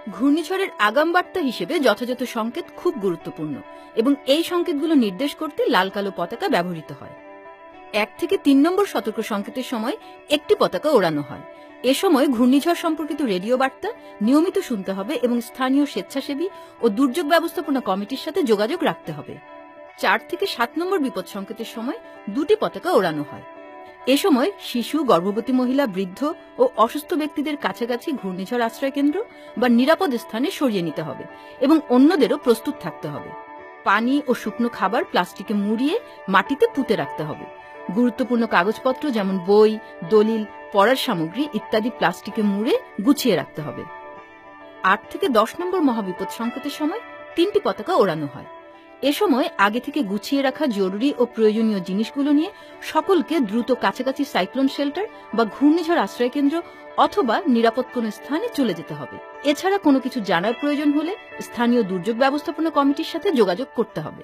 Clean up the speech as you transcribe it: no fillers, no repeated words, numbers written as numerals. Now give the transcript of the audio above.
ঘূর্ণিঝড়ের আগাম বার্তা হিসেবে যথাযথ সংকেত খুব গুরুত্বপূর্ণ এবং এই সংকেতগুলো নির্দেশ করতে লাল কালো পতাকা ব্যবহৃত হয়। 1 থেকে 3 নম্বর সতর্ক সংকেতের সময় একটি পতাকা ওড়ানো হয়। এ সময় ঘূর্ণিঝড় সম্পর্কিত রেডিও বার্তা নিয়মিত শুনতে হবে এবং স্থানীয় স্বেচ্ছাসেবী ও দুর্যোগ ব্যবস্থাপনা কমিটির সাথে যোগাযোগ রাখতে হবে। 4 থেকে 7 নম্বর বিপদ সংকেতের সময় 2টি পতাকা ওড়ানো হয়। এ সময় শিশু, গর্ভবতী মহিলা, বৃদ্ধ ও অসুস্থ ব্যক্তিদের কাছাকাছি ঘূর্ণিঝড় আশ্রয়কেন্দ্র বা নিরাপদ স্থানে সরিয়ে নিতে হবে এবং অন্যদেরও প্রস্তুত থাকতে হবে। পানি ও শুকনো খাবার প্লাস্টিকে মুড়িয়ে মাটিতে পুঁতে রাখতে হবে। গুরুত্বপূর্ণ কাগজপত্র যেমন বই, দলিল, পড়ার সামগ্রী ইত্যাদি প্লাস্টিকে মুড়ে গুছিয়ে রাখতে হবে। 8 থেকে 10 নম্বর মহাবিপদ সংকেতের সময় 3টি পতাকা ওড়ানো হয়। এ সময় আগে থেকে গুছিয়ে রাখা জরুরি ও প্রয়োজনীয় জিনিসগুলো নিয়ে সকলকে দ্রুত কাছাকাছি সাইক্লোন শেল্টার বা ঘূর্ণিঝড় আশ্রয়কেন্দ্র অথবা নিরাপদ কোনো স্থানে চলে যেতে হবে। এছাড়া কোনো কিছু জানার প্রয়োজন হলে স্থানীয় দুর্যোগ ব্যবস্থাপনা কমিটির সাথে যোগাযোগ করতে হবে।